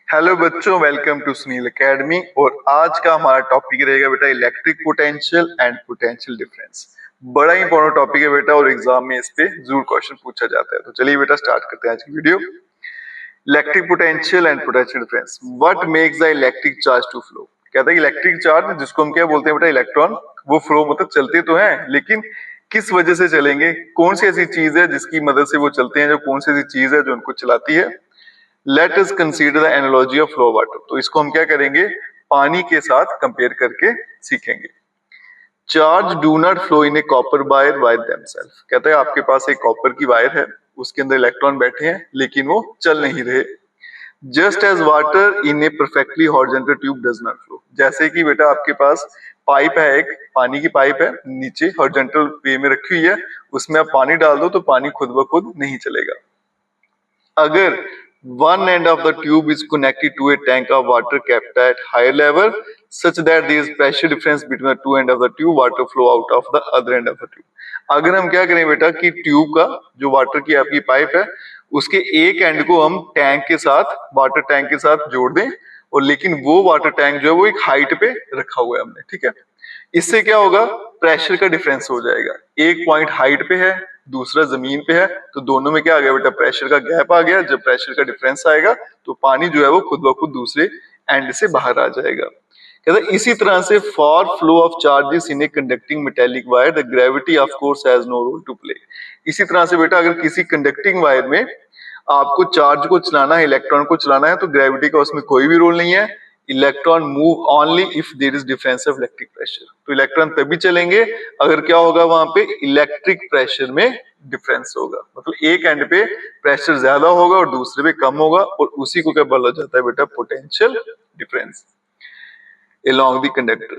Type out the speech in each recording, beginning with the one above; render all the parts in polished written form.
Hello बच्चों, welcome to Sunil academy. और आज का हमारा टॉपिक रहेगा बेटा electric potential and potential difference. बड़ा इंपॉर्टेंट टॉपिक है बेटा और एग्जाम में इस पे जरूर क्वेश्चन पूछा जाता है। तो चलिए बेटा स्टार्ट करते हैं आज की video. Electric potential and potential difference, what makes the electric charge to flow. कहता है इलेक्ट्रिक चार्ज, जिसको हम क्या बोलते हैं बेटा, इलेक्ट्रॉन, वो फ्लो मतलब चलते तो हैं, लेकिन किस वजह से चलेंगे, कौन सी ऐसी चीज है जिसकी मदद से वो चलते हैं, जो कौन सी ऐसी चीज है जो उनको चलाती है। Let us consider the analogy of flow water. तो इसको हम क्या करेंगे, पानी के साथ कंपेयर करके सीखेंगे। Charge do not flow in a copper wire by themselves. कहता है आपके पास एक कॉपर की वायर है, उसके अंदर इलेक्ट्रॉन बैठे हैं लेकिन वो चल नहीं रहे। Just as water in a perfectly horizontal tube does not flow. जैसे कि बेटा आपके पास पाइप है, एक पानी की पाइप है, नीचे हॉरिजॉन्टल वे में रखी हुई है, उसमें आप पानी डाल दो तो पानी खुद ब खुद नहीं चलेगा। अगर one end of the tube is connected to a tank of water kept at higher level such that there is pressure difference between the two end of the tube, water flow out of the other end of the tube। अगर हम क्या करें बेटा कि tube का जो water की आपकी पाइप है, उसके एक एंड को हम टैंक के साथ, वाटर टैंक के साथ जोड़ दें, और लेकिन वो वाटर टैंक जो है वो एक हाइट पे रखा हुआ है हमने, ठीक है। इससे क्या होगा, प्रेशर का डिफरेंस हो जाएगा। एक पॉइंट हाइट पे है, दूसरा जमीन पे है, तो दोनों में क्या आ गया बेटा, प्रेशर का गैप आ गया। जब प्रेशर का डिफरेंस आएगा तो पानी जो है वो खुद ब खुद दूसरे एंड से बाहर आ जाएगा। कहता है इसी तरह से for flow of charges in a conducting metallic wire the gravity of course has no role to play. इसी तरह से बेटा अगर किसी कंडक्टिंग वायर में आपको चार्ज को चलाना है, इलेक्ट्रॉन को चलाना है, तो ग्रेविटी का उसमें कोई भी रोल नहीं है। Electron move only if there is difference of electric pressure. तो इलेक्ट्रॉन तभी चलेंगे अगर क्या होगा, वहां पे इलेक्ट्रिक प्रेशर में डिफरेंस होगा। मतलब एक एंड पे प्रेशर ज्यादा होगा और दूसरे पे कम होगा, और उसी को क्या बोला जाता है बेटा, potential difference along the conductor.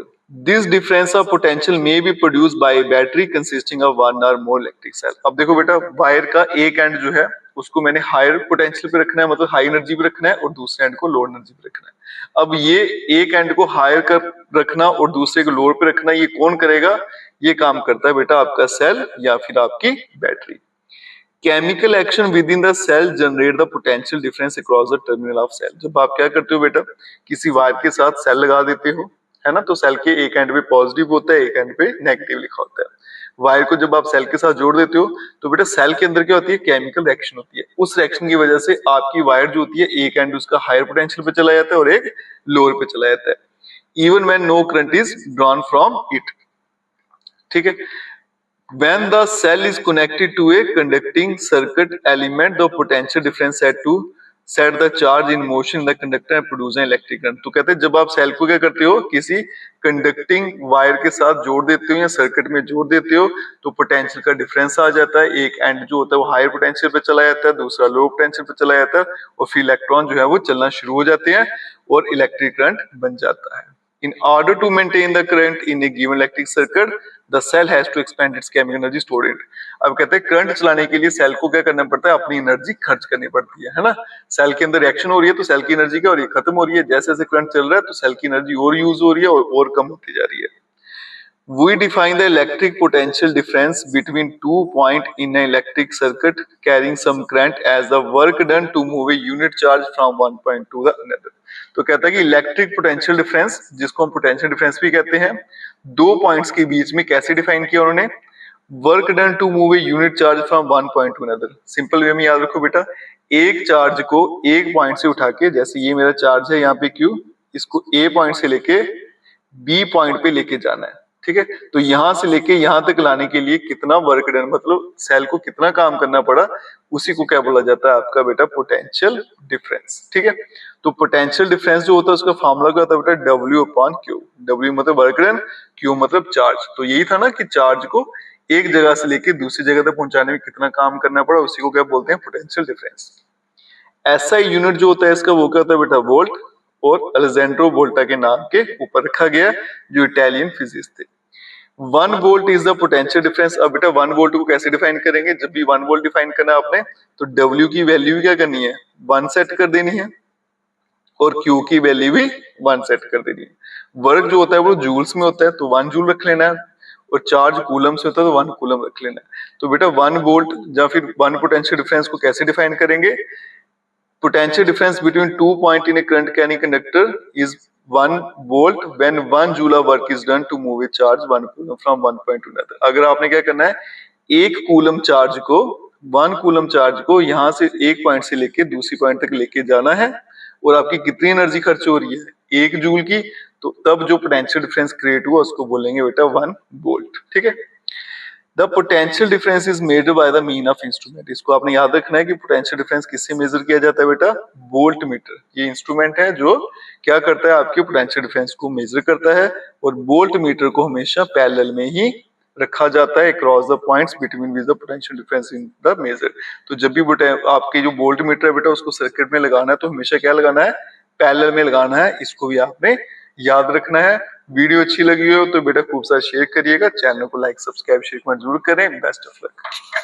This difference of potential may be produced by a battery consisting of one or more electric cell। अब देखो बेटा, वायर का एक एंड जो है उसको मैंने हायर पोटेंशियल पे रखना है, मतलब हाई एनर्जी पे रखना है, और दूसरे एंड को लो एनर्जी पे रखना है। अब ये एक एंड को हायर कर रखना और दूसरे को लोअर पे रखना, ये कौन करेगा, ये काम करता है बेटा आपका सेल या फिर आपकी battery. Chemical action within the cell generate the potential difference across the terminal of cell. जब आप क्या करते हो बेटा, किसी वायर के साथ सेल लगा देते हो, है ना, तो सेल के एक एंड पे पॉजिटिव होता है, एक एंड पे नेगेटिव लिखा होता है। वायर को जब आप सेल के साथ जोड़ देते हो तो बेटा सेल के अंदर क्या होती है, केमिकल रिएक्शन होती है। उस रिएक्शन की वजह से आपकी वायर जो होती है, एक एंड उसका हायर पोटेंशियल पे चला जाता है और एक लोअर पे चला जाता है, even when no current is drawn from it, ठीक है। When the cell is connected to a conducting circuit element, the potential difference set to set the charge in motion in the conductor and produce an electric current। तो कहते हैं जब आप cell को क्या करते हो, किसी कंडक्टिंग वायर के साथ जोड़ देते हो या सर्किट में जोड़ देते हो, तो पोटेंशियल का डिफरेंस आ जाता है। एक एंड जो होता है वो हायर पोटेंशियल पे चला जाता है, दूसरा लो पोटेंशियल पे चला जाता है, और फिर इलेक्ट्रॉन जो है वो चलना शुरू हो जाते हैं और इलेक्ट्रिक करंट बन जाता है। In order to maintain the current in a given electric circuit, the cell has to expand its chemical energy stored in it। अब कहते हैं करंट चलाने के लिए सेल को क्या करना पड़ता है, अपनी एनर्जी खर्च करनी पड़ती है ना। सेल के अंदर रिएक्शन हो रही है तो सेल की एनर्जी क्या हो रही है, खत्म हो रही है। जैसे जैसे करंट चल रहा है तो सेल की एनर्जी और यूज हो रही है और कम होती जा रही है। We define the electric potential difference between 2 points in an electric circuit carrying some current as the work done to move a unit charge from one point to the another। तो कहता है कि इलेक्ट्रिक पोटेंशियल डिफरेंस, जिसको हम potential difference भी कहते हैं, दो पॉइंट्स के बीच में कैसे डिफाइन किया उन्होंने, work done to move a unit charge from one point to another. Simple way में याद रखो बेटा, एक चार्ज को एक पॉइंट से उठा के, जैसे ये मेरा चार्ज है यहाँ पे Q, इसको A पॉइंट से लेके B पॉइंट पे लेके जाना है, ठीक है। तो यहां से लेके यहां तक लाने के लिए कितना वर्क डन, मतलब सेल को कितना काम करना पड़ा, उसी को क्या बोला जाता है आपका बेटा, पोटेंशियल डिफरेंस, ठीक है। तो पोटेंशियल डिफरेंस जो होता है उसका फॉर्मूला क्या होता है बेटा, W अपॉन Q। W मतलब वर्क डन, Q मतलब चार्ज। तो यही था ना कि चार्ज को एक जगह से लेके दूसरी जगह तक पहुंचाने में कितना काम करना पड़ा, उसी को क्या बोलते हैं, पोटेंशियल डिफरेंस। SI यूनिट जो होता है इसका, वो क्या होता है बेटा, वोल्ट, और अलेजेंड्रो वोल्टा के नाम के ऊपर रखा गया, जो इटालियन फिजिस्ट थे। 1 volt is the potential difference. अब बेटा 1 वोल्ट को कैसे डिफाइन करेंगे, जब भी 1 वोल्ट डिफाइन करना है आपने, तो W की वैल्यू क्या करनी है, 1 सेट कर देनी है, और Q की वैल्यू भी 1 सेट कर देनी है। वर्क जो होता है वो जूल्स में होता है, तो 1 जूल रख लेना है, और चार्ज कूलम से होता है तो 1 कूलम रख लेना है। तो बेटा 1 वोल्ट या फिर 1 पोटेंशियल डिफरेंस को कैसे डिफाइन करेंगे, Potential difference between 2 points in a current carrying conductor is 1 volt when 1 joule of work is done to move a charge 1 coulomb from one point to another. अगर आपने क्या करना है, 1 कूलम चार्ज को 1 coulomb charge को यहाँ से एक पॉइंट से लेके दूसरी पॉइंट तक लेके जाना है और आपकी कितनी एनर्जी खर्च हो रही है, 1 जूल की, तो तब जो पोटेंशियल डिफरेंस क्रिएट हुआ उसको बोलेंगे बेटा 1 वोल्ट। ठीक है। The potential difference is measured by the mean of instrument. इसको आपने याद रखना है कि पोटेंशियल डिफरेंस किससे मेजर किया जाता है बेटा, वोल्ट मीटर। ये इंस्ट्रूमेंट है जो क्या करता है, आपके पोटेंशियल डिफरेंस को मेजर करता है और वोल्ट मीटर को हमेशा पैरेलल में ही रखा जाता है across the points between which the potential difference in the measure. तो जब भी आपके जो वोल्ट मीटर है बेटा उसको सर्किट में लगाना है तो हमेशा क्या लगाना है, पैरेलल में लगाना है। इसको भी आपने याद रखना है। वीडियो अच्छी लगी हो तो बेटा खूब सारा शेयर करिएगा, चैनल को लाइक सब्सक्राइब शेयर जरूर करें। Best of luck.